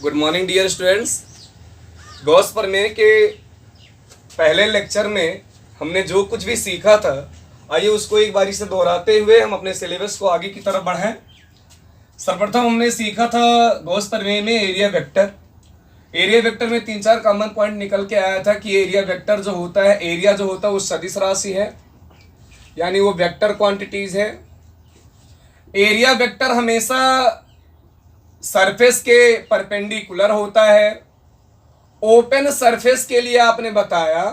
Good morning dear students. Gauss प्रमेय के पहले लेक्चर में हमने जो कुछ भी सीखा था, आइए उसको एक बारी से दोहराते हुए हम अपने सिलेबस को आगे की तरफ बढ़ाएं। सर्वप्रथम हमने सीखा था गॉस प्रमेय में एरिया वेक्टर। एरिया वेक्टर में 3-4 कॉमन पॉइंट निकल के आया था कि एरिया वेक्टर जो होता है, एरिया जो होता है वो सदिश राशि है, यानी वो वेक्टर क्वांटिटीज है। एरिया वेक्टर हमेशा सरफेस के परपेंडिकुलर होता है। ओपन सरफेस के लिए आपने बताया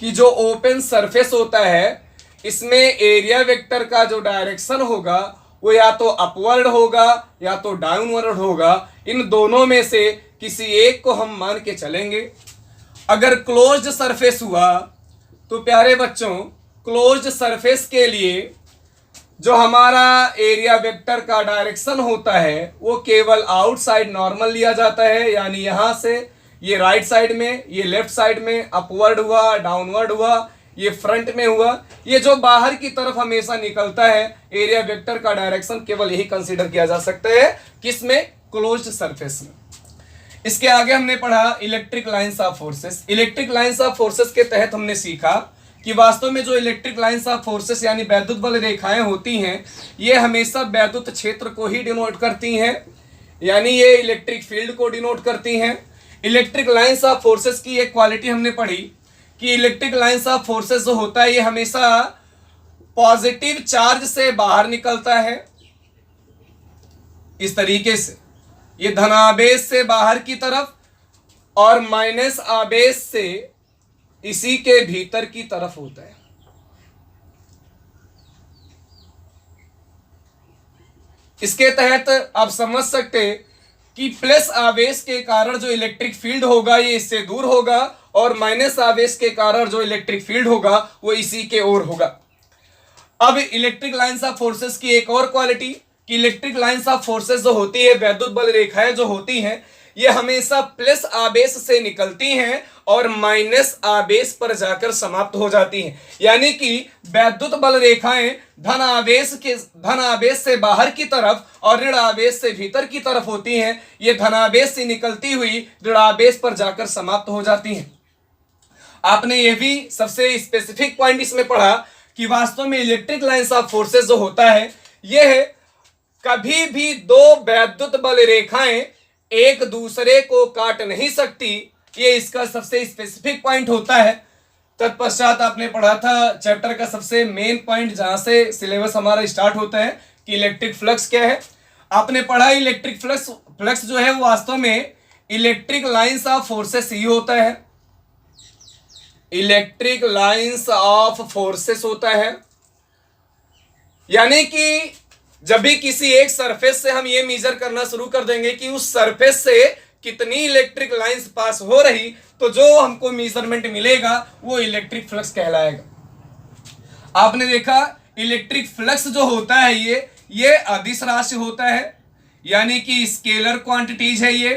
कि जो ओपन सरफेस होता है इसमें एरिया वेक्टर का जो डायरेक्शन होगा वो या तो अपवर्ड होगा या तो डाउनवर्ड होगा। इन दोनों में से किसी एक को हम मान के चलेंगे। अगर क्लोज्ड सरफेस हुआ तो प्यारे बच्चों, क्लोज्ड सरफेस के लिए जो हमारा एरिया वेक्टर का डायरेक्शन होता है वो केवल आउटसाइड नॉर्मल लिया जाता है, यानी यहाँ से ये राइट साइड में, ये लेफ्ट साइड में, अपवर्ड हुआ, डाउनवर्ड हुआ, ये फ्रंट में हुआ। ये जो बाहर की तरफ हमेशा निकलता है एरिया वेक्टर का डायरेक्शन केवल यही कंसीडर किया जा सकता है, किसमें? क्लोज्ड सरफेस में। इसके आगे हमने पढ़ा electric lines of forces. Electric lines of forces के तहत हमने सीखा कि वास्तव में जो इलेक्ट्रिक लाइंस ऑफ फोर्सेस यानी वैद्युत बल रेखाएं होती हैं, ये हमेशा वैद्युत क्षेत्र को ही डिनोट करती हैं, यानी ये इलेक्ट्रिक फील्ड को डिनोट करती हैं। इलेक्ट्रिक लाइंस ऑफ फोर्सेस की एक क्वालिटी हमने पढ़ी कि इलेक्ट्रिक लाइंस ऑफ फोर्सेस जो होता है ये हमेशा पॉजिटिव चार्ज से बाहर निकलता है। इस तरीके से ये धनावेश से बाहर की तरफ और माइनस आवेश से इसी के भीतर की तरफ होता है। इसके तहत आप समझ सकते कि प्लस आवेश के कारण जो इलेक्ट्रिक फील्ड होगा ये इससे दूर होगा और माइनस आवेश के कारण जो इलेक्ट्रिक फील्ड होगा वो इसी के ओर होगा। अब इलेक्ट्रिक लाइंस ऑफ फोर्सेस की एक और क्वालिटी कि इलेक्ट्रिक लाइंस ऑफ फोर्सेस जो होती है, वैद्युत बल रेखाएं जो होती हैं, ये हमेशा प्लस आवेश से निकलती हैं और माइनस आवेश पर जाकर समाप्त हो जाती हैं। यानी कि वैद्युत बल रेखाएं धन आवेश से बाहर की तरफ और ऋण आवेश से भीतर की तरफ होती हैं। ये धनावेश से निकलती हुई ऋण आवेश पर जाकर समाप्त हो जाती हैं। आपने ये भी सबसे स्पेसिफिक पॉइंट इसमें पढ़ा कि वास्तव में इलेक्ट्रिक लाइंस ऑफ फोर्सेस जो होता है यह कभी भी दो वैद्युत बल रेखाएं एक दूसरे को काट नहीं सकती। ये इसका सबसे स्पेसिफिक पॉइंट होता है। तत्पश्चात आपने पढ़ा था चैप्टर का सबसे मेन पॉइंट जहां से सिलेबस हमारा स्टार्ट होता है कि इलेक्ट्रिक फ्लक्स क्या है। आपने पढ़ा इलेक्ट्रिक फ्लक्स जो है वो वास्तव में इलेक्ट्रिक लाइंस ऑफ फोर्सेस ही होता है। इलेक्ट्रिक लाइंस ऑफ फोर्सेस होता है, यानी कि जब भी किसी एक सरफेस से हम ये मेजर करना शुरू कर देंगे कि उस सरफेस से कितनी इलेक्ट्रिक लाइंस पास हो रही, तो जो हमको मेजरमेंट मिलेगा वो इलेक्ट्रिक फ्लक्स कहलाएगा। आपने देखा इलेक्ट्रिक फ्लक्स जो होता है ये अदिश राशि होता है, यानी कि स्केलर क्वांटिटीज है। ये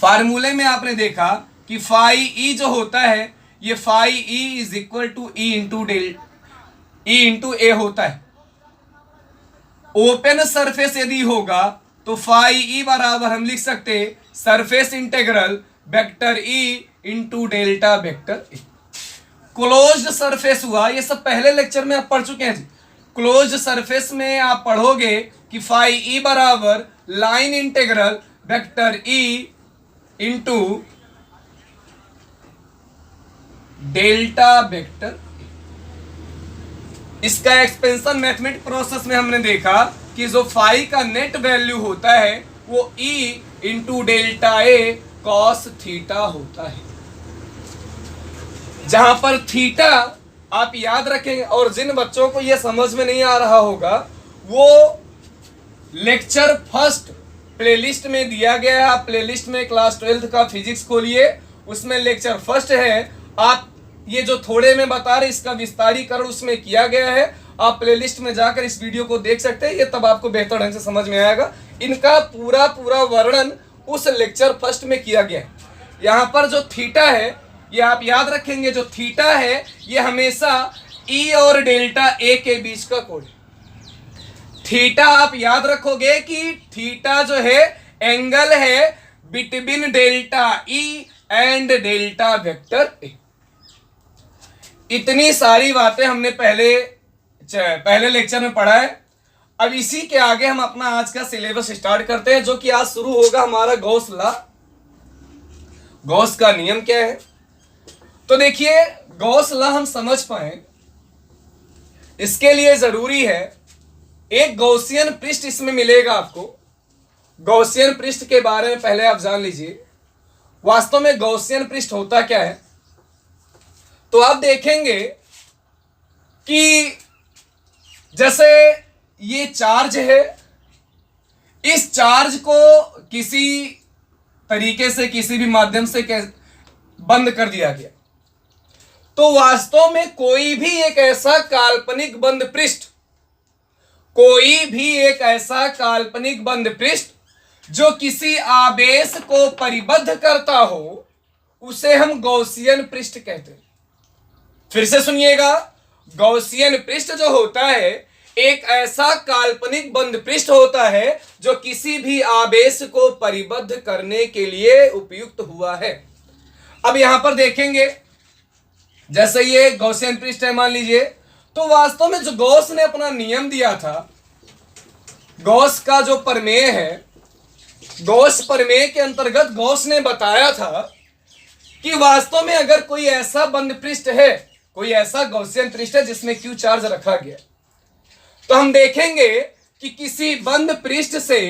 फार्मूले में आपने देखा कि फाई ई जो होता है ये phi E is equal to E into A होता है। ओपन सरफेस यदि होगा तो फाई ई बराबर हम लिख सकते surface integral vector E into delta vector A. Closed surface हुआ, ये सब पहले लेक्चर में आप पढ़ चुके हैं जी। क्लोज्ड सरफेस में आप पढ़ोगे कि फाई ई बराबर line integral vector E into delta vector. इसका एक्सपेंशन मैथमेटिक प्रोसेस में हमने देखा कि जो फाई का नेट वैल्यू होता है वो E into delta A cos theta होता है। जहां पर थीटा आप याद रखेंगे, और जिन बच्चों को यह समझ में नहीं आ रहा होगा वो लेक्चर फर्स्ट प्लेलिस्ट में दिया गया है। आप प्लेलिस्ट में क्लास 12th का फिजिक्स खोलिए, उसमें लेक्चर फर्स्ट है। आप ये जो थोड़े में बता रहे इसका विस्तारीकरण उसमें किया गया है। आप प्लेलिस्ट में जाकर इस वीडियो को देख सकते हैं, ये तब आपको बेहतर ढंग से समझ में आएगा। इनका पूरा वर्णन उस लेक्चर फर्स्ट में किया गया है। यहाँ पर जो थीटा है ये आप याद रखेंगे, जो थीटा है ये हमेशा ई और डेल्टा ए के बीच का कोण है। थीटा आप याद रखोगे कि थीटा जो है एंगल है between delta E and delta vector A. इतनी सारी बातें हमने पहले लेक्चर में पढ़ा है। अब इसी के आगे हम अपना आज का सिलेबस स्टार्ट करते हैं, जो कि आज शुरू होगा हमारा गॉस लॉ। गॉस का नियम क्या है? तो देखिए, गॉस लॉ हम समझ पाए इसके लिए जरूरी है एक गॉसियन पृष्ठ इसमें मिलेगा आपको। गॉसियन पृष्ठ के बारे में पहले आप जान लीजिए, वास्तव में गॉसियन पृष्ठ होता क्या है। तो आप देखेंगे कि जैसे ये चार्ज है, इस चार्ज को किसी तरीके से किसी भी माध्यम से बंद कर दिया गया, तो वास्तव में कोई भी एक ऐसा काल्पनिक बंद पृष्ठ, कोई भी एक ऐसा काल्पनिक बंद पृष्ठ जो किसी आवेश को परिबद्ध करता हो, उसे हम गॉसियन पृष्ठ कहते हैं। फिर से सुनिएगा, गॉसियन पृष्ठ जो होता है एक ऐसा काल्पनिक बंद पृष्ठ होता है जो किसी भी आवेश को परिबद्ध करने के लिए उपयुक्त हुआ है। अब यहां पर देखेंगे, जैसे ये गॉसियन पृष्ठ है मान लीजिए, तो वास्तव में जो गॉस ने अपना नियम दिया था, गॉस का जो प्रमेय है, गॉस प्रमेय के अंतर्गत गॉस ने बताया था कि वास्तव में अगर कोई ऐसा बंद पृष्ठ है, कोई ऐसा गॉसियन पृष्ठ है जिसमें क्यू चार्ज रखा गया, तो हम देखेंगे कि किसी बंद पृष्ठ से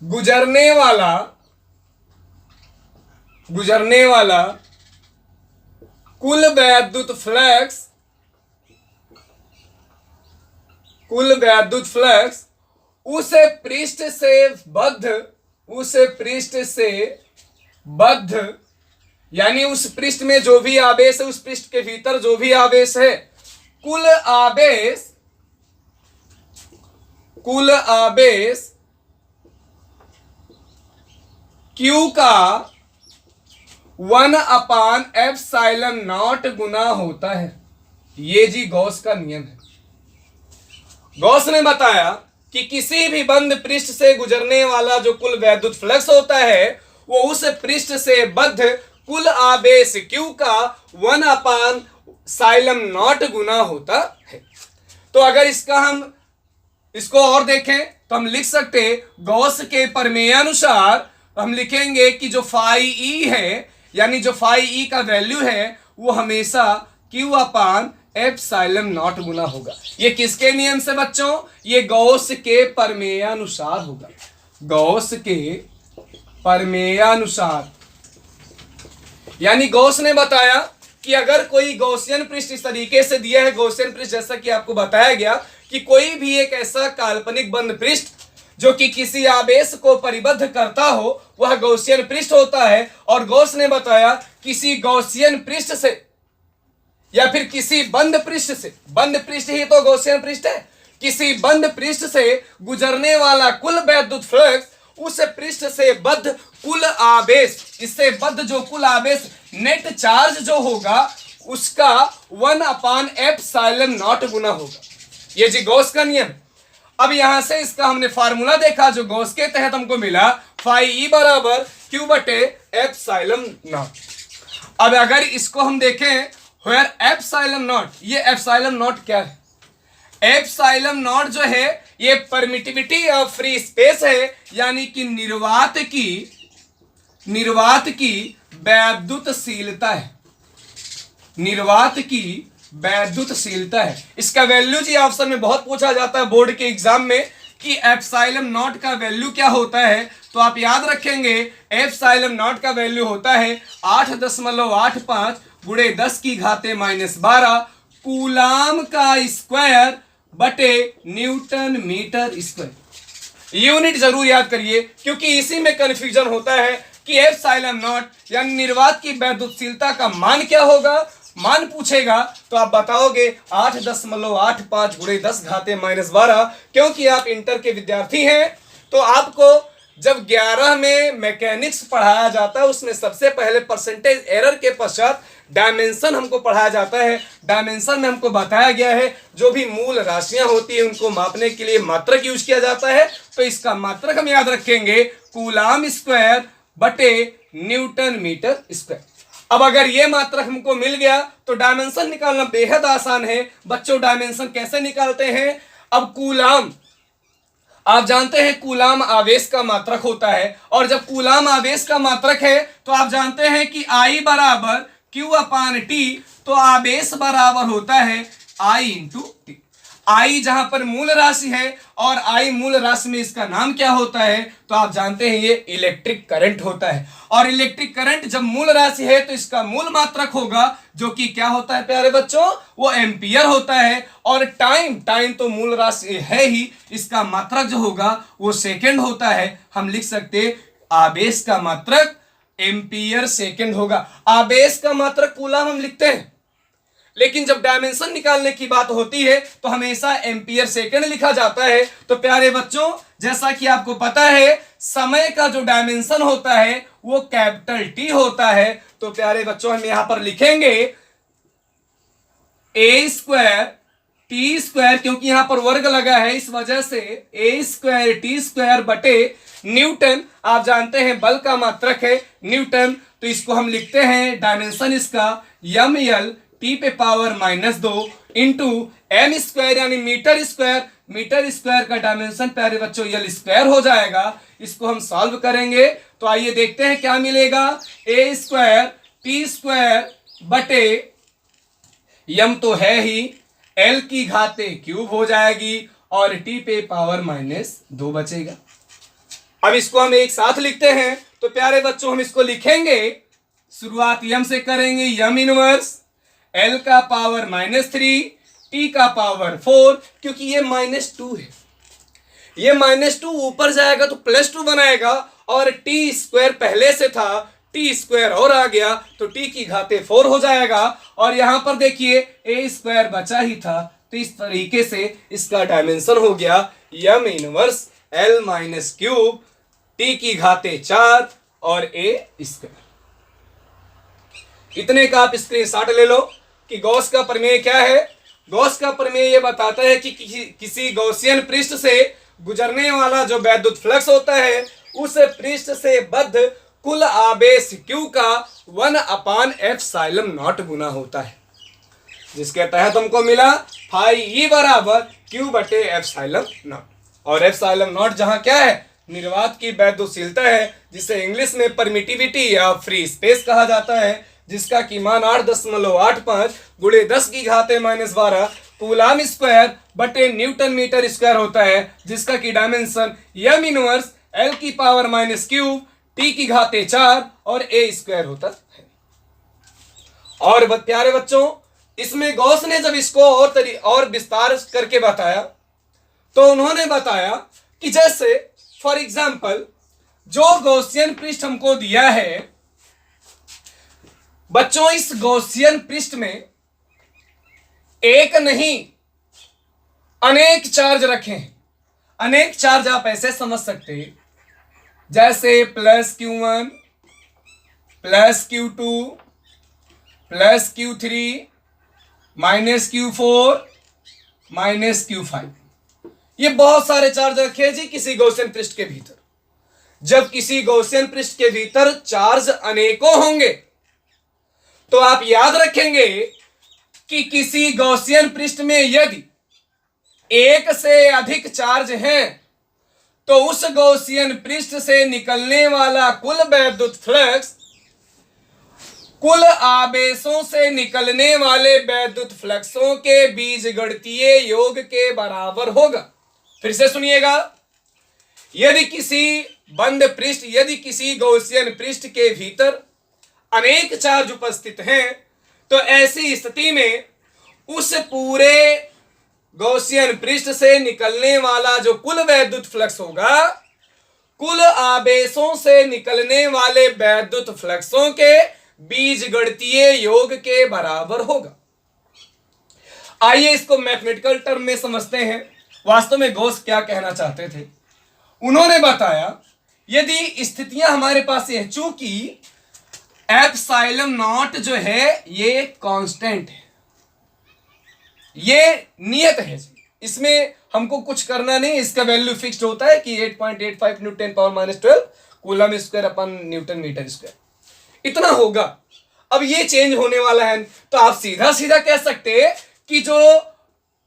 गुजरने वाला कुल वैद्युत फ्लक्स उस पृष्ठ से बद्ध यानी उस पृष्ठ में जो भी आवेश है, उस पृष्ठ के भीतर जो भी आवेश है, कुल आवेश Q का 1/ε0 गुना होता है। ये जी गॉस का नियम है। गॉस ने बताया कि किसी भी बंद पृष्ठ से गुजरने वाला जो कुल वैद्युत फ्लक्स होता है, वो उस पृष्ठ से बद्ध कुल आवेश Q का 1/ε0 गुना होता है। तो अगर इसको और देखें तो हम लिख सकते हैं, गॉस के प्रमेय अनुसार हम लिखेंगे कि जो फाई ई है, यानी जो फाई ई का वैल्यू है, वो हमेशा Q/ε0 गुना होगा। ये किसके नियम से बच्चों? ये गॉस के प्रमेय अनुसार होगा। गॉस के प्रमेय अनुसार, यानी गॉस ने बताया कि अगर कोई गॉसियन पृष्ठ इस तरीके से दिया है, गॉसियन पृष्ठ जैसा कि आपको बताया गया कि कोई भी एक ऐसा काल्पनिक बंद पृष्ठ जो कि किसी आवेश को परिबद्ध करता हो, वह गॉसियन पृष्ठ होता है। और गॉस ने बताया किसी गॉसियन पृष्ठ से या फिर किसी बंद पृष्ठ से, बंद पृष्ठ ही तो गॉसियन पृष्ठ है, किसी बंद पृष्ठ से गुजरने वाला कुल वैद्युत फ्लक्स उस पृष्ठ से बद्ध कुल आवेश, इससे बद्ध जो कुल आवेश नेट चार्ज जो होगा, उसका 1/ε0 गुना होगा। ये जी गॉस का नियम। अब यहां से इसका हमने फार्मूला देखा जो गॉस के तहत हमको मिला, फाई ई बराबर Q/ε0। अब अगर इसको हम देखें, वेयर ε0, ये ε0 क्या है? ε0 जो है ये परमिटिविटी ऑफ फ्री स्पेस है, यानी कि निर्वात की वैद्युतशीलता है। निर्वात की वैद्युतशीलता है। इसका वैल्यू जी ऑप्शन में बहुत पूछा जाता है बोर्ड के एग्जाम में कि ε0 का वैल्यू क्या होता है। तो आप याद रखेंगे ε0 का वैल्यू होता है 8.85 गुणे 10⁻⁻12 कूलाम का स्क्वायर बटे न्यूटन मीटर स्क्वायर। यूनिट जरूर याद करिए, क्योंकि इसी में कंफ्यूजन होता है कि ε0 यानी निर्वात की वैद्युतशीलता का मान क्या होगा। मान पूछेगा तो आप बताओगे 8.85 गुणे 10⁻⁻12। क्योंकि आप इंटर के विद्यार्थी हैं, तो आपको जब 11 में मैकेनिक्स पढ़ाया जाता है, उसमें सबसे पहले परसेंटेज एरर के पश्चात डायमेंशन हमको पढ़ाया जाता है। डायमेंशन में हमको बताया गया है जो भी मूल राशियां होती है उनको मापने के लिए मात्रक यूज किया जाता है। तो इसका मात्रक हम याद रखेंगे कूलाम स्क्वायर बटे न्यूटन मीटर स्क्वायर। अब अगर ये मात्रक हमको मिल गया तो डायमेंशन निकालना बेहद आसान है। बच्चों डायमेंशन कैसे निकालते हैं? अब कूलाम, आप जानते हैं कूलाम आवेश का मात्रक होता है, और जब कूलाम आवेश का मात्रक है तो आप जानते हैं कि I बराबर Q अपान T, तो आवेश बराबर होता है I इंटू टी। I जहां पर मूल राशि है और I मूल राशि में इसका नाम क्या होता है? तो आप जानते हैं ये इलेक्ट्रिक करंट होता है, और इलेक्ट्रिक करंट जब मूल राशि है तो इसका मूल मात्रक होगा जो कि क्या होता है प्यारे बच्चों? वो एम्पियर होता है। और टाइम तो मूल राशि है ही, इसका मात्रक जो होगा वो सेकेंड होता है। हम लिख सकते आवेश का मात्रक एम्पियर सेकेंड होगा। आवेश का मात्रक कूलाम हम लिखते हैं, लेकिन जब डायमेंशन निकालने की बात होती है तो हमेशा एम्पियर सेकेंड लिखा जाता है। तो प्यारे बच्चों जैसा कि आपको पता है समय का जो डायमेंशन होता है वो कैपिटल टी होता है। तो प्यारे बच्चों हम यहां पर लिखेंगे ए स्क्वायर टी स्क्वायर, क्योंकि यहां पर वर्ग लगा है इस वजह से ए स्क्वायर टी स्क्वायर बटे न्यूटन। आप जानते हैं बल का मात्रक है न्यूटन, तो इसको हम लिखते हैं डायमेंशन इसका यम यल टी पे पावर -2 इंटू एम स्क्वायर यानी मीटर स्क्वायर। मीटर स्क्वायर का डायमेंशन प्यारे बच्चों यल स्क्वायर हो जाएगा। इसको हम सॉल्व करेंगे तो आइए देखते हैं क्या मिलेगा। ए स्क्वायर टी स्क्वायर बटे यम तो है ही, एल की घाते क्यूब हो जाएगी और टी पे पावर -2 बचेगा। अब इसको हम एक साथ लिखते हैं तो प्यारे बच्चों हम इसको लिखेंगे, शुरुआत यम से करेंगे, यम इनवर्स एल का पावर -3 टी का पावर 4, क्योंकि ये -2 है, ये -2 ऊपर जाएगा तो +2 बनाएगा, और टी स्क्वायर पहले से था, टी स्क्वायर और आ गया तो टी की घाते 4 हो जाएगा। और यहां पर देखिए ए स्क्वायर बचा ही था, तो इस तरीके से इसका डायमेंशन हो गया M inverse L minus cube T की घाते 4 और ए स्क्वायर। इतने का आप स्क्रीनशॉट ले लो कि गॉस का प्रमेय क्या है। गॉस का प्रमेय यह बताता है कि किसी गॉसियन पृष्ठ से गुजरने वाला जो वैद्युत फ्लक्स होता है उस पृष्ठ से बद्ध कुल आवेश Q का 1/ε0 गुना होता है, जिसके तहत हमको मिला फाई ई बराबर Q बटे ε0। और ε0 जहां क्या है? निर्वात की वैद्युतशीलता है, जिसे इंग्लिश में परमिटिविटी या फ्री स्पेस कहा जाता है, जिसका की मान 8.85 गुणे 10 की घाते -12 कूलाम स्क्वायर बटे न्यूटन मीटर स्क्वायर होता है, जिसका की डायमेंशन यम इनवर्स एल की पावर -क्यूब टी की घाते 4 और ए स्क्वायर होता है। और प्यारे बच्चों इसमें गॉस ने जब इसको और विस्तार करके बताया तो उन्होंने बताया कि जैसे फॉर एग्जाम्पल जो गॉसियन पृष्ठ हमको दिया है बच्चों, इस गॉसियन पृष्ठ में एक नहीं अनेक चार्ज रखे हैं। अनेक चार्ज आप ऐसे समझ सकते हैं जैसे +Q1 +Q2 +Q3 -Q4 -Q5, ये बहुत सारे चार्ज रखे हैं जी किसी गॉसियन पृष्ठ के भीतर। जब किसी गॉसियन पृष्ठ के भीतर चार्ज अनेकों होंगे तो आप याद रखेंगे कि किसी गॉसियन पृष्ठ में यदि एक से अधिक चार्ज हैं तो उस गॉसियन पृष्ठ से निकलने वाला कुल वैद्युत फ्लक्स कुल आवेशों से निकलने वाले वैद्युत फ्लक्सों के बीजगणितीय योग के बराबर होगा। फिर से सुनिएगा, यदि किसी बंद पृष्ठ यदि किसी गॉसियन पृष्ठ के भीतर अनेक चार्ज उपस्थित हैं तो ऐसी स्थिति में उस पूरे गॉसियन पृष्ठ से निकलने वाला जो कुल वैद्युत फ्लक्स होगा कुल आवेशों से निकलने वाले वैद्युत फ्लक्सों के बीजगणितीय योग के बराबर होगा। आइए इसको मैथमेटिकल टर्म में समझते हैं। वास्तव में गॉस क्या कहना चाहते थे? उन्होंने बताया यदि स्थितियां हमारे पास है, चूंकि एप्सिलॉन नॉट जो है ये कांस्टेंट है, ये नियत है जी, इसमें हमको कुछ करना नहीं, इसका वैल्यू फिक्स्ड होता है कि 8.85 newton power -12 coulomb square upon newton metre square, इतना होगा। अब ये चेंज होने वाला है, तो आप सीधा सीधा कह सकते हैं कि जो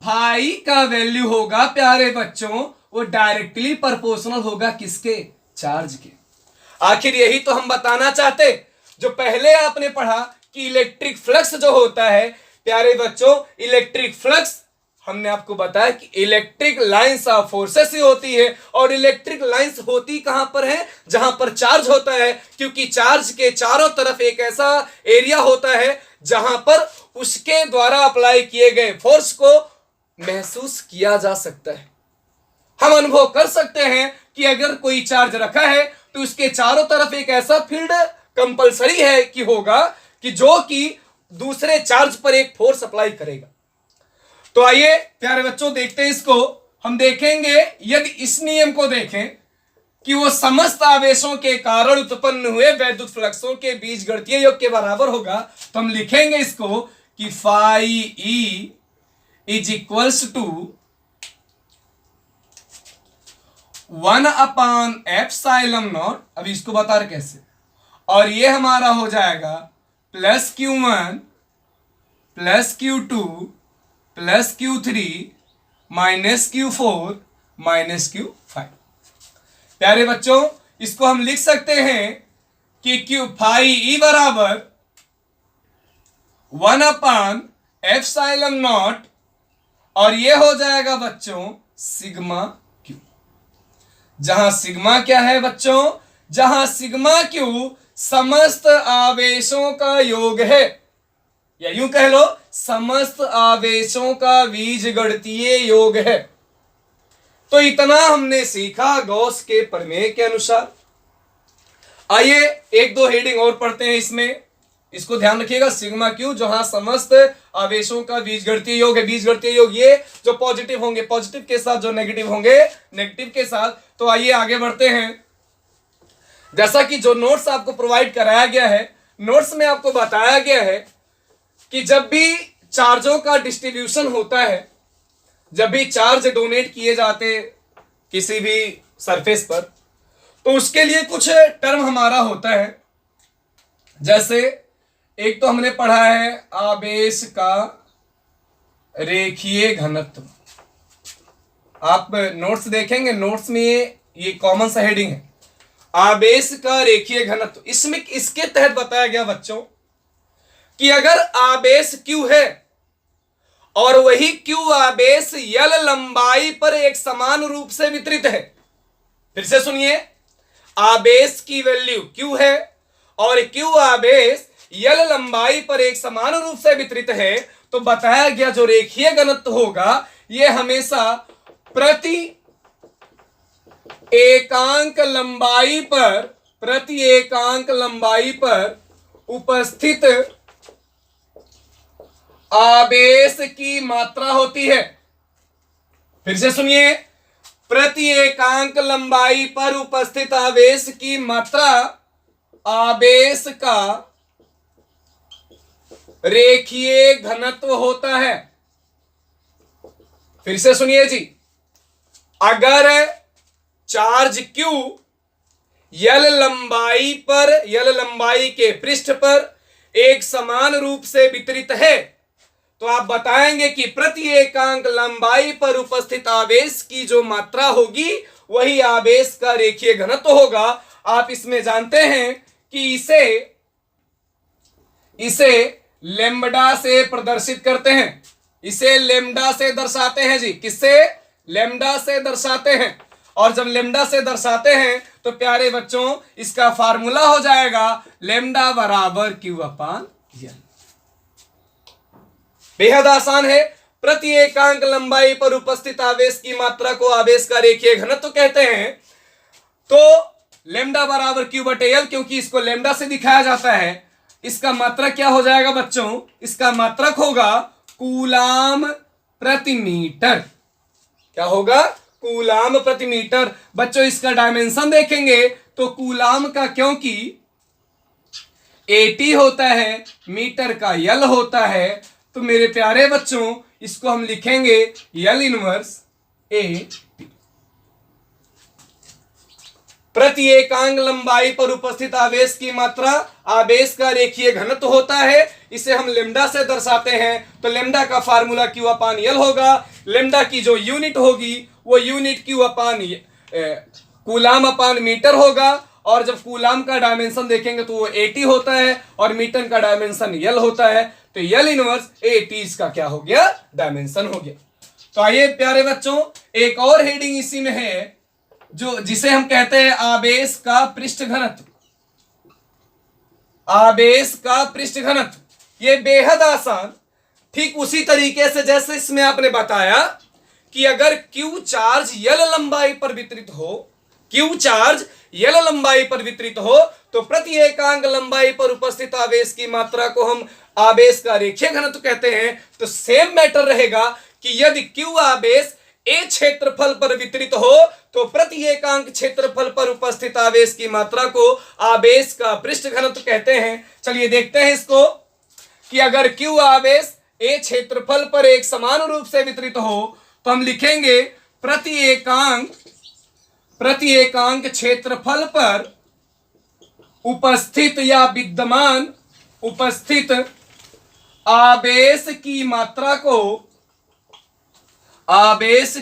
फाई का वैल्यू होगा प्यारे बच्चों वो डायरेक्टली प्रोपोर्शनल होगा किसके, चार्ज के। आखिर यही तो हम बताना चाहते, जो पहले आपने पढ़ा कि इलेक्ट्रिक फ्लक्स जो होता है प्यारे बच्चों, इलेक्ट्रिक फ्लक्स हमने आपको बताया कि इलेक्ट्रिक लाइंस ऑफ फोर्सेस ही होती है, और इलेक्ट्रिक लाइंस होती कहां पर है, जहां पर चार्ज होता है, क्योंकि चार्ज के चारों तरफ एक ऐसा एरिया होता है जहां पर उसके द्वारा अप्लाई किए गए फोर्स को महसूस किया जा सकता है। हम अनुभव कर सकते हैं कि अगर कोई चार्ज रखा है तो उसके चारों तरफ एक ऐसा फील्ड कंपलसरी है कि होगा कि जो कि दूसरे चार्ज पर एक फोर्स अप्लाई करेगा। तो आइए प्यारे बच्चों देखते हैं इसको, हम देखेंगे यदि इस नियम को देखें कि वो समस्त आवेशों के कारण उत्पन्न हुए वैद्युत फ्लक्सों के बीजगणितीय योग के बराबर होगा, तो हम लिखेंगे इसको कि phi E is equals to 1/एप्सिलॉन नॉट, अभी इसको बता रहे कैसे, और ये हमारा हो जाएगा plus Q1 plus Q2 plus Q3 minus Q4 minus Q5। प्यारे बच्चों इसको हम लिख सकते हैं कि Q फाई ई बराबर 1/एप्सिलॉन नॉट, और ये हो जाएगा बच्चों सिग्मा क्यू, जहां सिग्मा क्या है बच्चों, जहां सिग्मा क्यू समस्त आवेशों का योग है, या यूं कह लो समस्त आवेशों का बीजगणितीय योग है। तो इतना हमने सीखा गॉस के प्रमेय के अनुसार। आइए एक दो हेडिंग और पढ़ते हैं इसमें, इसको ध्यान रखिएगा, सिग्मा क्यू जहां समस्त आवेशों का बीजगणितीय योग है। बीजगणितीय योग ये जो पॉजिटिव होंगे पॉजिटिव के साथ, जो नेगेटिव होंगे नेगेटिव के साथ। तो आइए आगे बढ़ते हैं। जैसा कि जो नोट्स आपको प्रोवाइड कराया गया है, नोट्स में आपको बताया गया है कि जब भी चार्जों का डिस्ट्रीब्यूशन होता है, जब भी चार्ज डोनेट किए जाते किसी भी सरफेस पर, तो उसके लिए कुछ टर्म हमारा होता है। जैसे एक तो हमने पढ़ा है आवेश का रेखीय घनत्व, आप नोट्स देखेंगे, नोट्स में ये कॉमन सा हेडिंग है, आवेश का रेखीय घनत्व। इसमें इसके तहत बताया गया बच्चों कि अगर आवेश Q है और वही Q आवेश L लंबाई पर एक समान रूप से वितरित है, फिर से सुनिए, आवेश की वैल्यू Q है और Q आवेश L लंबाई पर एक समान रूप से वितरित है, तो बताया गया जो रेखीय घनत्व होगा यह हमेशा प्रति एकांक लंबाई पर उपस्थित आवेश की मात्रा होती है। फिर से सुनिए, प्रति एकांक लंबाई पर उपस्थित आवेश की मात्रा आवेश का रेखीय घनत्व होता है। फिर से सुनिए जी, अगर चार्ज Q L लंबाई के पृष्ठ पर एक समान रूप से वितरित है, तो आप बताएंगे कि प्रति एकांक लंबाई पर उपस्थित आवेश की जो मात्रा होगी वही आवेश का रेखीय घनत्व होगा। आप इसमें जानते हैं कि इसे लेम्बडा से प्रदर्शित करते हैं, इसे लेम्बडा से दर्शाते हैं जी, किससे, लेम्बडा से दर्शाते हैं। और जब लेम्बडा से दर्शाते हैं तो प्यारे बच्चों इसका फार्मूला हो जाएगा लेम्बडा बराबर Q/L। बेहद आसान है, प्रति एकांक लंबाई पर उपस्थित आवेश की मात्रा को आवेश का रेखीय घनत्व कहते हैं। तो लेम्बडा बराबर Q/L, क्योंकि इसको लेम्बडा से दिखाया जाता है, इसका मात्रक क्या हो जाएगा बच्चों, इसका मात्रक होगा कूलाम प्रति मीटर। क्या होगा, कूलाम प्रति मीटर। बच्चों इसका डायमेंशन देखेंगे तो कूलाम का, क्योंकि AT होता है, मीटर का L होता है। तो मेरे प्यारे बच्चों इसको हम लिखेंगे L इनवर्स AT। प्रति एकांक लंबाई पर उपस्थित आवेश की मात्रा आवेश का रेखीय घनत्व होता है, इसे हम लेमडा से दर्शाते हैं। तो लेमडा का फार्मूला Q अपान L होगा। लेमडा की जो यूनिट होगी वो यूनिट Q अपान कूलाम अपान मीटर होगा। और जब कूलाम का डायमेंशन देखेंगे तो वो 80 होता है और मीटर का डायमेंशन L होता है। तो L इनवर्स AT इसका क्या हो गया, डायमेंशन हो गया। तो आइए प्यारे बच्चों एक और हेडिंग इसी में है जो जिसे हम कहते हैं आवेश का पृष्ठ घनत्व। आवेश का पृष्ठ घनत्व ये बेहद आसान, ठीक उसी तरीके से जैसे इसमें आपने बताया कि अगर Q चार्ज L लंबाई पर वितरित हो, Q चार्ज L लंबाई पर वितरित हो तो प्रति एकांक लंबाई पर उपस्थित आवेश की मात्रा को हम आवेश का रेखीय घनत्व कहते हैं। तो सेम मैटर रहेगा कि यदि Q आवेश A क्षेत्रफल पर वितरित हो तो प्रति एकांक क्षेत्रफल पर उपस्थित आवेश की मात्रा को आवेश का पृष्ठ घनत्व कहते हैं। चलिए देखते हैं इसको कि अगर Q आवेश A क्षेत्रफल पर एक समान रूप से वितरित हो तो हम लिखेंगे प्रति एकांक क्षेत्रफल पर उपस्थित या विद्यमान उपस्थित आवेश की मात्रा को आवेश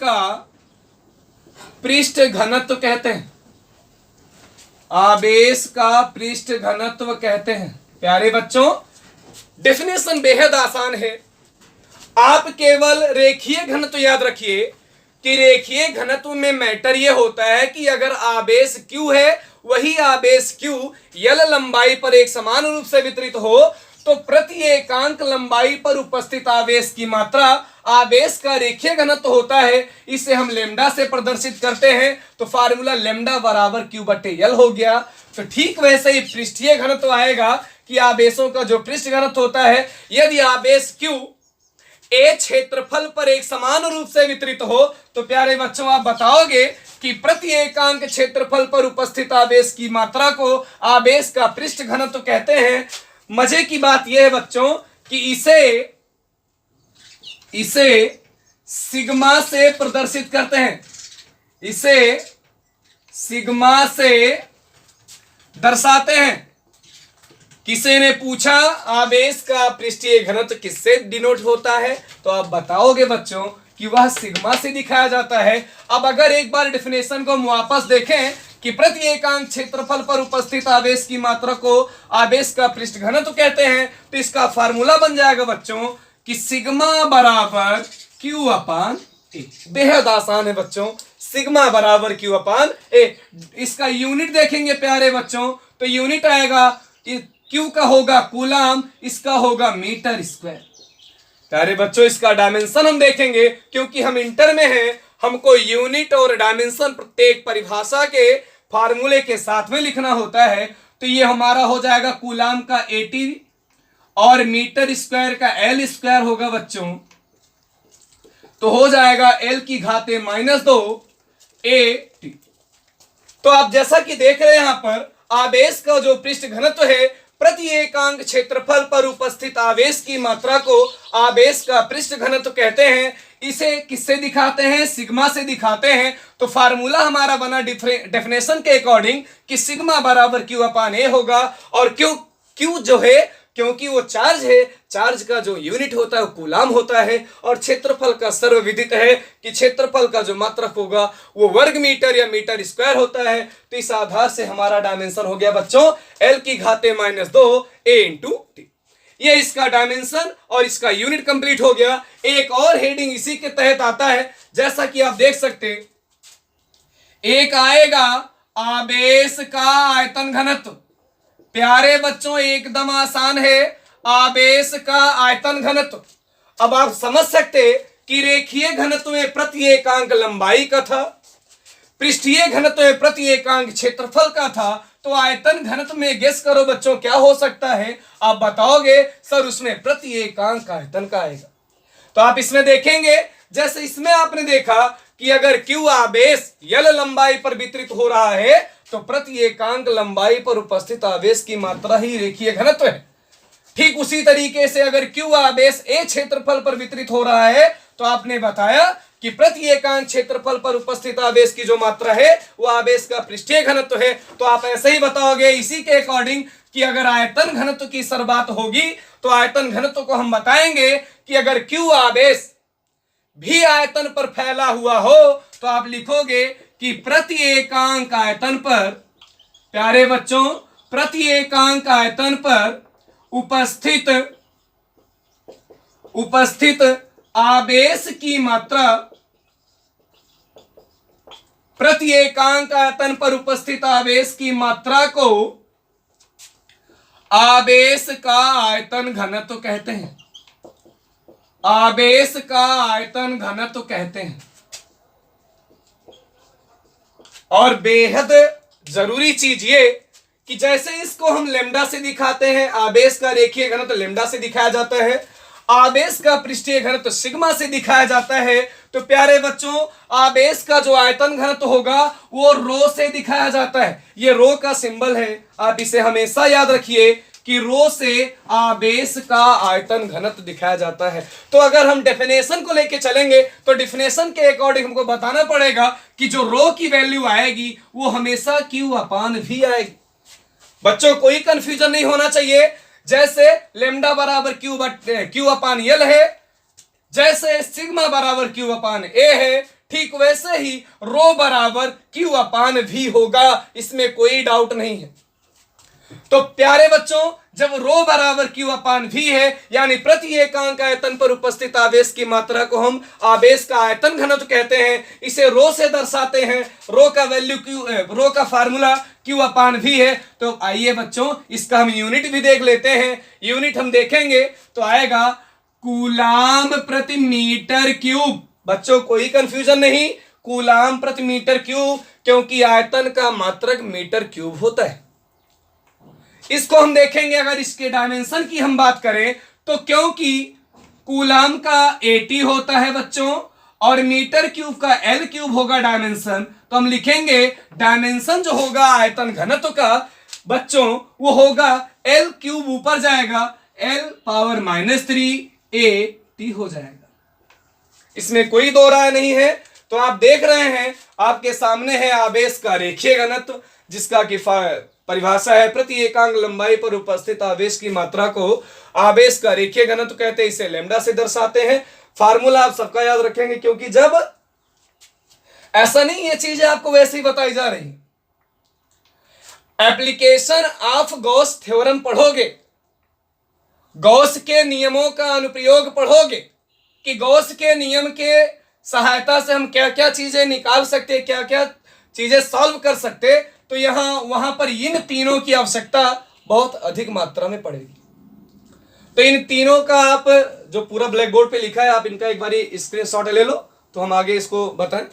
का पृष्ठ घनत्व कहते हैं। आवेश का पृष्ठ घनत्व कहते हैं। प्यारे बच्चों डेफिनेशन बेहद आसान है, आप केवल रेखीय घनत्व याद रखिए कि रेखीय घनत्व में मैटर यह होता है कि अगर आवेश Q है वही आवेश Q L लंबाई पर एक समान रूप से वितरित हो तो प्रति एकांक लंबाई पर उपस्थित आवेश की मात्रा आवेश का रेखीय घनत्व होता है। इसे हम लेमडा से प्रदर्शित करते हैं तो फार्मूला लेमडा बराबर Q बटे L हो गया। तो ठीक वैसे ही पृष्ठीय घनत्व आएगा कि आवेशों का जो पृष्ठ घनत्व होता है, यदि आवेश Q A क्षेत्रफल पर एक समान रूप से वितरित हो तो प्यारे बच्चों आप बताओगे कि प्रति एकांक क्षेत्रफल पर उपस्थित आवेश की मात्रा को आवेश का पृष्ठ घनत्व कहते हैं। मजे की बात यह है बच्चों कि इसे सिग्मा से प्रदर्शित करते हैं, इसे सिग्मा से दर्शाते हैं। किसी ने पूछा आवेश का पृष्ठीय घनत्व किससे डिनोट होता है तो आप बताओगे बच्चों कि वह सिग्मा से दिखाया जाता है। अब अगर एक बार डेफिनेशन को हम वापस देखें कि प्रति एकांक क्षेत्रफल पर उपस्थित आवेश की मात्रा को आवेश का पृष्ठ घनत्व कहते हैं तो इसका फार्मूला बन जाएगा बच्चों कि सिग्मा बराबर Q अपान A। बेहद आसान है बच्चों, सिग्मा बराबर Q अपान A। इसका यूनिट देखेंगे प्यारे बच्चों तो यूनिट आएगा कि Q का होगा कूलाम, इसका होगा मीटर स्क्वायर। प्यारे बच्चों इसका डायमेंशन हम देखेंगे क्योंकि हम इंटर में हैं, हमको यूनिट और डायमेंशन प्रत्येक परिभाषा के फार्मूले के साथ में लिखना होता है। तो ये हमारा हो जाएगा कूलाम का 80 और मीटर स्क्वायर का L स्क्वायर होगा बच्चों, तो हो जाएगा L की घाते -2 AT। तो आप जैसा कि देख रहे हैं यहां पर आवेश का जो पृष्ठ घनत्व है प्रति एकांक क्षेत्रफल पर उपस्थित आवेश की मात्रा को आवेश का पृष्ठ घनत्व कहते हैं। इसे किससे दिखाते हैं, सिग्मा से दिखाते हैं। तो फार्मूला हमारा बना डेफिनेशन के अकॉर्डिंग कि सिग्मा बराबर Q अपान A होगा। और Q जो है क्योंकि वो चार्ज है, चार्ज का जो यूनिट होता है वो कूलाम होता है और क्षेत्रफल का सर्वविदित है कि क्षेत्रफल का जो मात्रक होगा वो वर्ग मीटर या मीटर स्क्वायर होता है। तो इस आधार से हमारा डायमेंशन हो गया बच्चों L की घाते -2 A इंटू T। ये इसका डायमेंशन और इसका यूनिट कंप्लीट हो गया। एक और हेडिंग इसी के तहत आता है, जैसा कि आप देख सकते एक आएगा आवेश का आयतन घनत्व। प्यारे बच्चों एकदम आसान है, आवेश का आयतन घनत्व। अब आप समझ सकते कि रेखीय घनत्व में प्रति एकांक लंबाई का था, पृष्ठीय घनत्व में प्रति एकांक क्षेत्रफल का था, तो आयतन घनत्व में गेस करो बच्चों क्या हो सकता है। आप बताओगे सर उसमें प्रति एकांक आयतन का आएगा। तो आप इसमें देखेंगे जैसे इसमें आपने देखा कि अगर Q आवेश L लंबाई पर वितरित हो रहा है तो प्रति एकांक लंबाई पर उपस्थित आवेश की मात्रा ही रेखीय घनत्व है। ठीक उसी तरीके से अगर Q आवेश A क्षेत्रफल पर वितरित हो रहा है तो आपने बताया कि प्रति एकांक क्षेत्रफल पर उपस्थित आवेश की जो मात्रा है वो आवेश का पृष्ठीय घनत्व है। तो आप ऐसे ही बताओगे इसी के अकॉर्डिंग कि अगर आयतन घनत्व की सर बात होगी तो आयतन घनत्व को हम बताएंगे कि अगर Q आवेश भी आयतन पर फैला हुआ हो तो आप लिखोगे कि प्रति एकांक आयतन पर, प्यारे बच्चों, प्रति एकांक आयतन पर उपस्थित आवेश की मात्रा, प्रति एकांक आयतन पर उपस्थित आवेश की मात्रा को आवेश का आयतन घनत्व कहते हैं। आवेश का आयतन घनत्व कहते हैं। और बेहद जरूरी चीज ये कि जैसे इसको हम लेमडा से दिखाते हैं, आवेश का रेखीय घनत्व लेमडा से दिखाया जाता है, आवेश का पृष्ठीय घनत्व सिग्मा से दिखाया जाता है, तो प्यारे बच्चों आवेश का जो आयतन घनत्व होगा वो रो से दिखाया जाता है। ये रो का सिंबल है, आप इसे हमेशा याद रखिए कि रो से आवेश का आयतन घनत्व दिखाया जाता है। तो अगर हम डेफिनेशन को लेके चलेंगे तो डेफिनेशन के अकॉर्डिंग हमको बताना पड़ेगा कि जो रो की वैल्यू आएगी वो हमेशा Q/V आएगी। बच्चों कोई कंफ्यूजन नहीं होना चाहिए। जैसे लेमडा बराबर Q/L है, जैसे सिग्मा बराबर Q/A है, ठीक वैसे ही रो बराबर Q/V होगा, इसमें कोई डाउट नहीं है। तो प्यारे बच्चों जब रो बराबर Q/V है यानी प्रति एकांक आयतन पर उपस्थित आवेश की मात्रा को हम आवेश का आयतन घनत्व कहते हैं। इसे रो से दर्शाते हैं। रो का वैल्यू रो का फार्मूला Q/V है। तो आइए बच्चों इसका हम यूनिट भी देख लेते हैं। यूनिट हम देखेंगे तो आएगा कूलाम प्रति मीटर क्यूब। बच्चों कोई कंफ्यूजन नहीं, कूलाम प्रति मीटर क्यूब, क्योंकि आयतन का मात्रक मीटर क्यूब होता है। इसको हम देखेंगे अगर इसके डायमेंशन की हम बात करें तो क्योंकि कूलाम का 80 होता है बच्चों और मीटर क्यूब का L क्यूब होगा डायमेंशन, तो हम लिखेंगे डायमेंशन जो होगा आयतन घनत्व का बच्चों वो होगा L क्यूब ऊपर जाएगा L⁻³ AT हो जाएगा। इसमें कोई दो राय नहीं है। तो आप देख रहे हैं आपके सामने है आवेश का रेखीय घनत्व जिसका कि परिभाषा है प्रति एकांक लंबाई पर उपस्थित आवेश की मात्रा को आवेश का रेखीय घनत्व कहते हैं। इसे लेमडा से दर्शाते हैं। फार्मूला आप सबका याद रखेंगे क्योंकि जब ऐसा नहीं ये चीजें आपको वैसे ही बताई जा रही। एप्लीकेशन ऑफ गॉस थ्योरम पढ़ोगे, गॉस के नियमों का अनुप्रयोग पढ़ोगे कि गॉस के नियम के सहायता से हम क्या क्या चीजें निकाल सकते, क्या क्या चीजें सॉल्व कर सकते, तो यहां वहां पर इन तीनों की आवश्यकता बहुत अधिक मात्रा में पड़ेगी। तो इन तीनों का आप जो पूरा ब्लैक बोर्ड पे लिखा है आप इनका एक बारी स्क्रीनशॉट ले लो तो हम आगे इसको बताएं।